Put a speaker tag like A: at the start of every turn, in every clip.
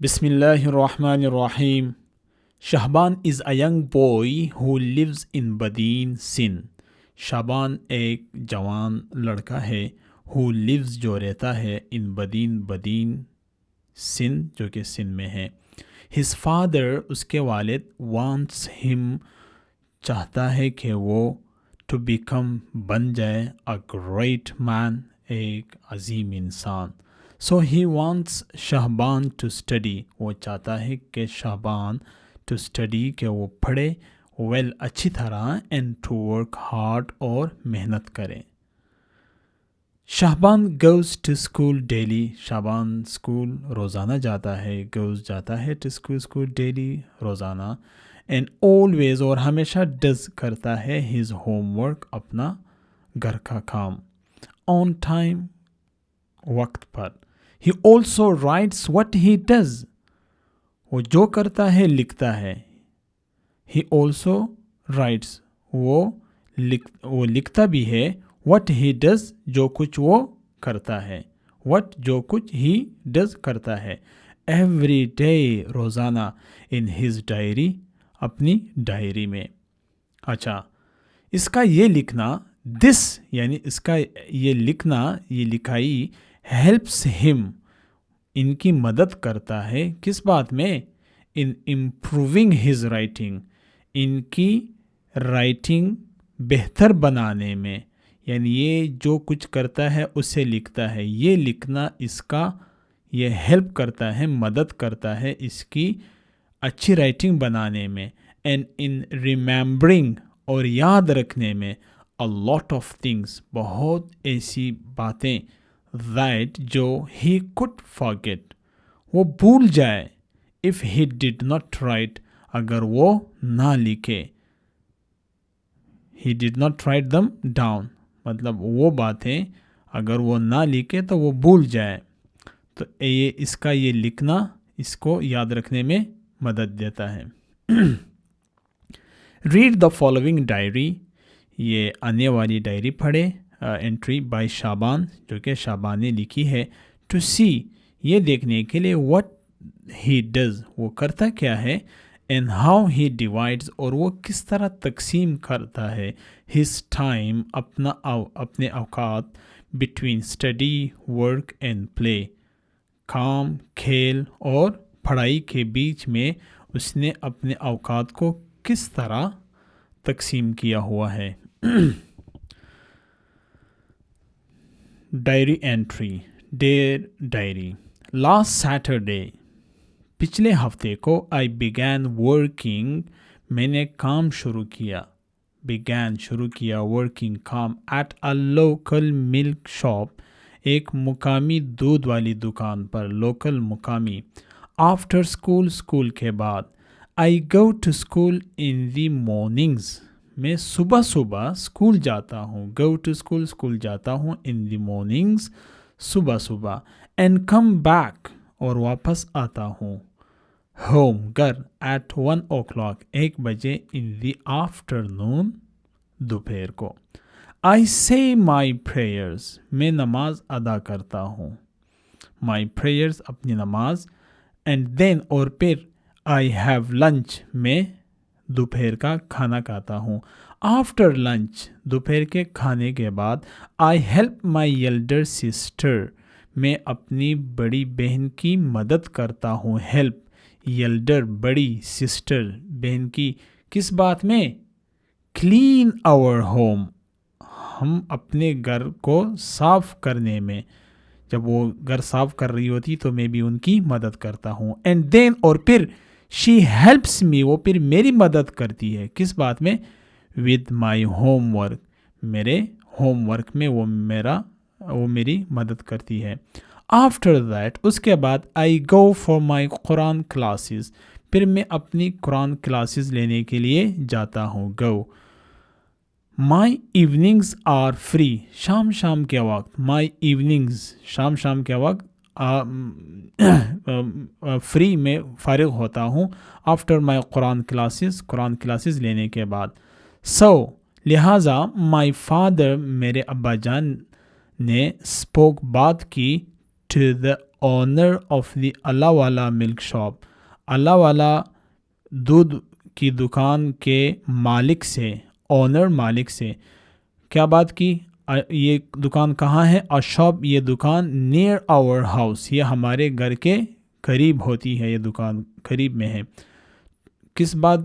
A: Bismillahirrahmanirrahim. Shahban is a young boy who lives in Badin, Sindh. شابان ایک جوان لڑکا ہے who lives جو رہتا ہے in بدین سندھ جو کہ سندھ میں ہے. His father اس کے والد wants him چاہتا ہے کہ وہ to become بن جائے a great man ایک عظیم انسان. So he wants شہبان to study. وہ چاہتا ہے کہ شہبان to study کہ وہ پڑھے well اچھی طرح and to work hard اور محنت کرے. Shahban goes to school daily. Shahban school روزانہ جاتا ہے. goes جاتا ہے to school daily روزانہ. and always اور ہمیشہ does کرتا ہے his homework اپنا گھر کا کام on time وقت پر. He also writes what he does. وہ جو کرتا ہے لکھتا ہے. He also writes وہ لکھتا بھی ہے what he does جو کچھ وہ کرتا ہے. what جو کچھ he does کرتا ہے. every day روزانہ in his diary اپنی ڈائری میں. اچھا اس کا یہ لکھنا this یعنی اس کا یہ لکھنا یہ لکھائی helps him ان کی مدد کرتا ہے کس بات میں in improving his writing ان کی رائٹنگ بہتر بنانے میں. یعنی یہ جو کچھ کرتا ہے اسے لکھتا ہے. یہ لکھنا اس کا یہ ہیلپ کرتا ہے مدد کرتا ہے اس کی اچھی رائٹنگ بنانے میں. and in remembering اور یاد رکھنے میں a lot of things بہت ایسی باتیں that جو he could forget وہ بھول جائے if he did not write اگر وہ نہ لکھے. he did not write them down مطلب وہ باتیں اگر وہ نہ لکھے تو وہ بھول جائے. تو یہ اس کا یہ لکھنا اس کو یاد رکھنے میں مدد دیتا ہے. read the following diary یہ آنے والی ڈائری پڑھے. entry by شابان جو کہ شابان نے لکھی ہے. to see یہ دیکھنے کے لیے what he does وہ کرتا کیا ہے and how he divides اور وہ کس طرح تقسیم کرتا ہے his time اپنے اوقات between study work and play کام کھیل اور پڑھائی کے بیچ میں اس نے اپنے اوقات کو کس طرح تقسیم کیا ہوا ہے. Diary entry dear diary last Saturday پچھلے ہفتے کو I began working میں نے کام شروع کیا. began شروع کیا working com at a local milk shop ایک مقامی دودھ والی دکان پر. local مقامی. after school اسکول کے بعد I go to school in the mornings میں صبح اسکول جاتا ہوں. go to school اسکول جاتا ہوں in the mornings صبح and come back اور واپس آتا ہوں home گھر at 1 o'clock 1 بجے in the afternoon دوپہر کو. I say my prayers میں نماز ادا کرتا ہوں. my prayers اپنی نماز and then اور پھر I have lunch میں دوپہر کا کھانا کھاتا ہوں. after lunch دوپہر کے کھانے کے بعد I help my elder sister میں اپنی بڑی بہن کی مدد کرتا ہوں. help elder بڑی sister بہن کی کس بات میں clean our home ہم اپنے گھر کو صاف کرنے میں. جب وہ گھر صاف کر رہی ہوتی تو میں بھی ان کی مدد کرتا ہوں. and then اور پھر she helps me وہ پھر میری مدد کرتی ہے کس بات میں with my homework میرے ہوم ورک میں وہ میری مدد کرتی ہے. after that اس کے بعد I go for my Quran classes پھر میں اپنی قرآن کلاسز لینے کے لیے جاتا ہوں. go my evenings are free شام کے وقت my evenings شام کے وقت فری میں فارغ ہوتا ہوں after my قرآن کلاسز لینے کے بعد. so لہٰذا my father میرے ابا جان نے spoke بات کی to the owner of the اللہ والا ملک شاپ، اللہ والا دودھ کی دکان کے مالک سے، اونر مالک سے کیا بات کی؟ یہ دکان کہاں ہے؟ شاپ، یہ دکان نیئر آور ہاؤس، یہ ہمارے گھر کے قریب ہوتی ہے، یہ دکان قریب میں ہے۔ کس بات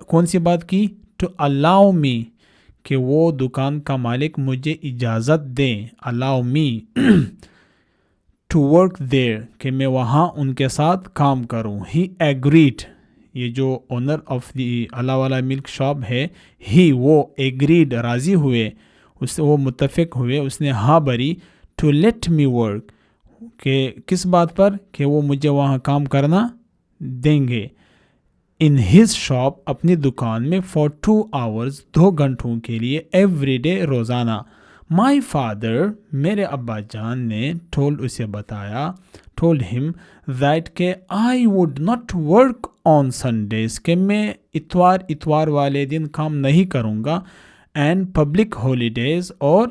A: کون سی بات کی؟ ٹو الاؤ می، کہ وہ دکان کا مالک مجھے اجازت دیں، الاؤ می ٹو ورک دیر، کہ میں وہاں ان کے ساتھ کام کروں۔ ہی ایگریڈ، یہ جو اونر آف دی اللہ والا ملک شاپ ہے، ہی وہ ایگریڈ راضی ہوئے، وہ متفق ہوئے، اس نے ہاں بری، ٹو لیٹ می ورک، کہ کس بات پر؟ کہ وہ مجھے وہاں کام کرنا دیں گے۔ ان ہز شاپ، اپنی دکان میں، فار 2 hours، 2 گھنٹوں کے لیے، ایوری ڈے، روزانہ۔ مائی فادر، میرے ابا جان نے، ٹولڈ، اسے بتایا، ٹولڈ ہم دیٹ، کہ I would not work on Sundays, کہ میں اتوار والے دن کام نہیں کروں گا، اینڈ پبلک ہالیڈیز، اور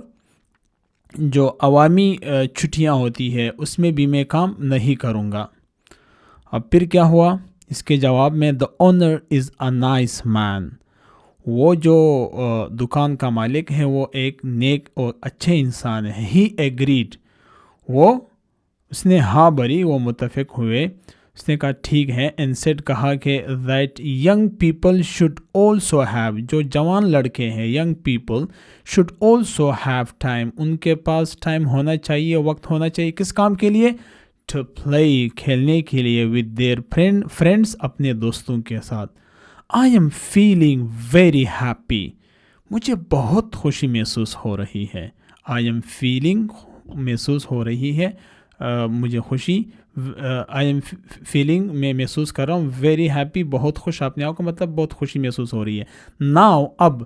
A: جو عوامی چھٹیاں ہوتی ہے اس میں بھی میں کام نہیں کروں گا۔ اب پھر کیا ہوا؟ اس کے جواب میں the owner is a nice man، وہ جو دکان کا مالک ہے وہ ایک نیک اور اچھے انسان ہے۔ he agreed، اس نے ہاں بری، وہ متفق ہوئے، اس نے کہا ٹھیک ہے، and said، کہا کہ that young people should also have، جو جوان لڑکے ہیں، young people should also have time، ان کے پاس ٹائم ہونا چاہیے، وقت ہونا چاہیے، کس کام کے لیے؟ to play، کھیلنے کے لیے، with their friends، اپنے دوستوں کے ساتھ۔ I am feeling very happy، مجھے بہت خوشی محسوس ہو رہی ہے۔ I am feeling، محسوس ہو رہی ہے، مجھے خوشی، I am feeling، میں محسوس کر رہا ہوں، very happy، بہت خوش، اپنے آپ کو مطلب بہت خوشی محسوس ہو رہی ہے۔ Now، اب،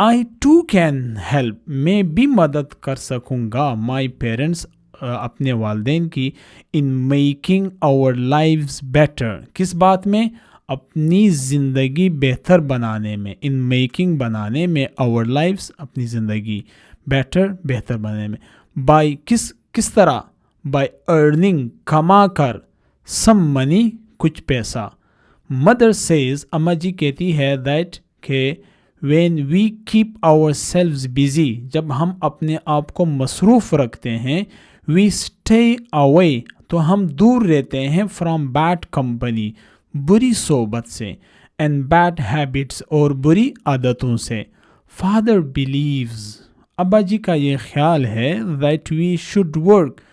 A: I too can help، میں بھی مدد کر سکوں گا، my parents، اپنے والدین کی، in making our lives better، کس بات میں؟ اپنی زندگی بہتر بنانے میں، in making، بنانے میں، our lives، اپنی زندگی، better، بہتر بنانے میں، by، کس طرح؟ by earning، کما کر، some money، کچھ پیسہ۔ mother says، اما جی کہتی ہے that، کہ when we keep ourselves busy، جب ہم اپنے آپ کو مصروف رکھتے ہیں، we stay away، تو ہم دور رہتے ہیں، from bad company، بری صحبت سے، and bad habits، اور بری عادتوں سے۔ father believes، ابا جی کا یہ خیال ہے، that we should work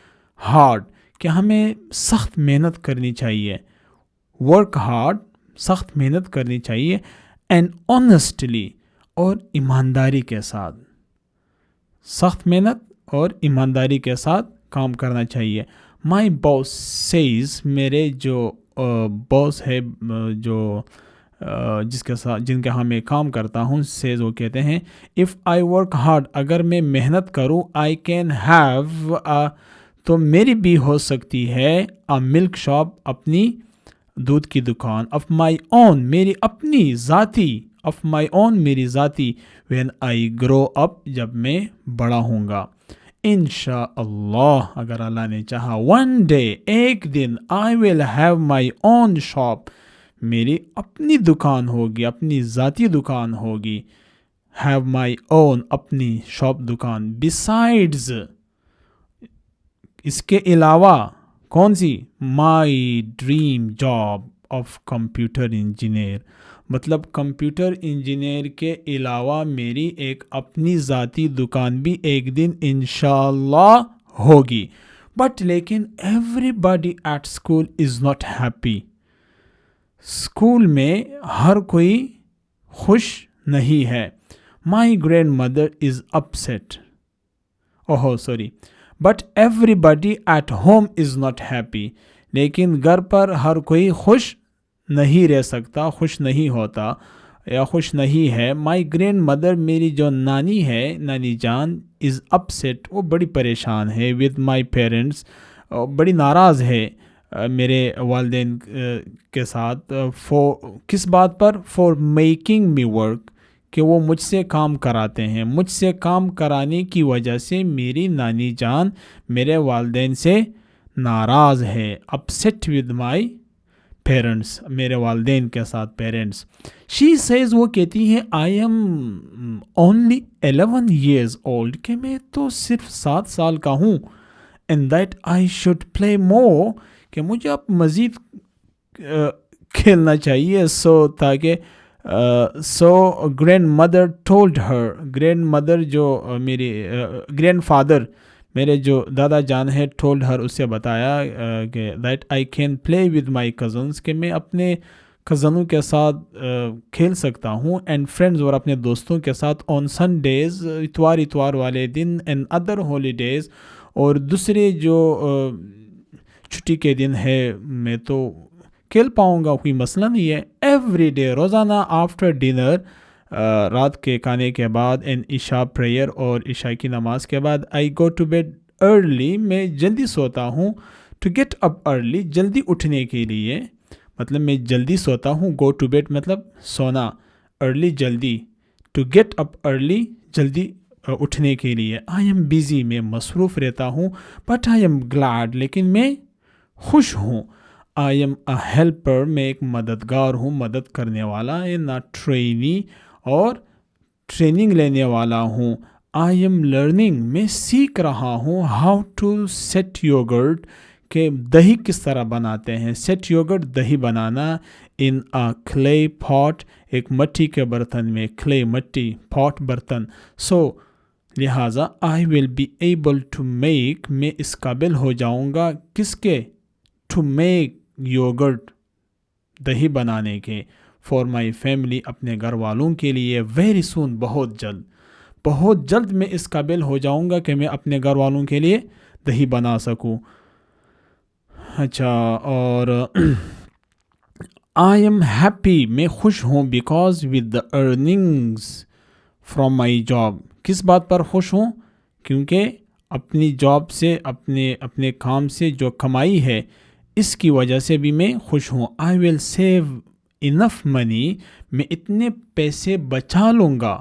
A: hard، کہ ہمیں سخت محنت کرنی چاہیے، work hard، سخت محنت کرنی چاہیے، and honestly، اور ایمانداری کے ساتھ، سخت محنت اور ایمانداری کے ساتھ کام کرنا چاہیے۔ my boss says، میرے جو باس ہے، جو جس کے ساتھ، جن کے ہاں میں کام کرتا ہوں، says، وہ کہتے ہیں، if I work hard، اگر میں محنت کروں، I can have تو میری بھی ہو سکتی ہے، a milk shop، اپنی دودھ کی دکان، of my own، میری اپنی ذاتی، of my own، میری ذاتی، when I grow up، جب میں بڑا ہوں گا، انشاءاللہ، اگر اللہ نے چاہا، one day، ایک دن، I will have my own shop، میری اپنی دکان ہوگی، اپنی ذاتی دکان ہوگی، have my own، اپنی شاپ، دکان، besides، اس کے علاوہ، کون سی؟ my dream job of computer engineer، مطلب کمپیوٹر انجینئر کے علاوہ میری ایک اپنی ذاتی دکان بھی ایک دن انشاءاللہ ہوگی۔ بٹ لیکن everybody at school is not happy، school میں ہر کوئی خوش نہیں ہے۔ my grandmother is upset، but everybody at home is not happy، لیکن گھر پر ہر کوئی خوش نہیں رہ سکتا، خوش نہیں ہوتا یا خوش نہیں ہے۔ my grandmother، میری جو نانی ہے، نانی جان، is upset، وہ بڑی پریشان ہے، with my parents، بڑی ناراض ہے میرے والدین کے ساتھ، کس بات پر؟ for making me work، کہ وہ مجھ سے کام کراتے ہیں، مجھ سے کام کرانے کی وجہ سے میری نانی جان میرے والدین سے ناراض ہے. upset with my پیرنٹس, میرے والدین کے ساتھ پیرنٹس. شی سیز, وہ کہتی ہے, I am only 11 years old, کہ میں تو صرف 7 سال کا ہوں. And that I should play more, کہ مجھے اب مزید کھیلنا چاہیے. تاکہ grandmother told her, grandmother جو میری گرینڈ فادر میرے جو دادا جان ہے, ٹولڈ ہر, اس سے بتایا کہ that I can play with my cousins, کہ میں اپنے کزنوں کے ساتھ کھیل سکتا ہوں. اینڈ فرینڈز, اور اپنے دوستوں کے ساتھ. آن سنڈیز, اتوار والے دن. اینڈ ادر ہالیڈیز, اور دوسرے جو چھٹی کے دن ہے میں تو کھیل پاؤں گا, کوئی مسئلہ نہیں ہے. ایوری ڈے, روزانہ آفٹر ڈنر, رات کے کھانے کے بعد. اینڈ عشاء پریئر, اور عشاء کی نماز کے بعد. آئی گو ٹو بیڈ ارلی, میں جلدی سوتا ہوں. ٹو گیٹ اپ ارلی, جلدی اٹھنے کے لیے, مطلب میں جلدی سوتا ہوں. گو ٹو بیڈ مطلب سونا, ارلی جلدی. ٹو گیٹ اپ ارلی, جلدی اٹھنے کے لیے. آئی ایم بیزی, میں مصروف رہتا ہوں. بٹ آئی ایم گلیڈ, لیکن میں خوش ہوں. آئی ایم اے ہیلپر, میں ایک مددگار ہوں, مدد کرنے والا. ناٹ ٹرینی, اور ٹریننگ لینے والا ہوں. آئی ایم لرننگ, میں سیکھ رہا ہوں. ہاؤ ٹو سیٹ یوگرٹ, کہ دہی کس طرح بناتے ہیں. سیٹ یوگرٹ, دہی بنانا. ان اے کلے پاٹ, ایک مٹی کے برتن میں. کلے مٹی, پاٹ برتن. لہٰذا I will be able to make, میں اس قابل ہو جاؤں گا. کس کے؟ ٹو میک یوگرٹ, دہی بنانے کے. فار مائی فیملی, اپنے گھر والوں کے لیے. ویری سون, بہت جلد. بہت جلد میں اس قابل ہو جاؤں گا کہ میں اپنے گھر والوں کے لیے دہی بنا سکوں. اچھا, اور آئی ایم ہیپی, میں خوش ہوں. Because with the earnings from my job, کس بات پر خوش ہوں؟ کیونکہ اپنی جاب سے, اپنے کام سے جو کمائی ہے, اس کی وجہ سے بھی میں خوش ہوں. آئی ول سیو انف منی, میں اتنے پیسے بچا لوں گا.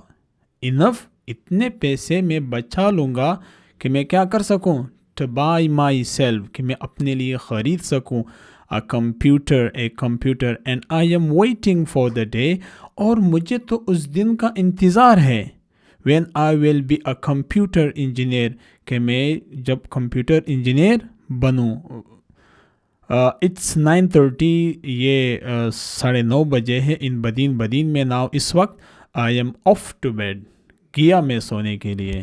A: انف, اتنے پیسے میں بچا لوں گا کہ میں کیا کر سکوں؟ ٹو بائی مائی سیلف, کہ میں اپنے لیے خرید سکوں. ایک computer. And I am waiting for the day, اور مجھے تو اس دن کا انتظار ہے. When I will be a computer engineer, کہ میں جب کمپیوٹر انجینئر بنوں. اٹس 9:30, یہ 9:30 بجے ہے ان بدین میں. ناؤ, اس وقت. I am off to bed, گیا میں سونے کے لیے.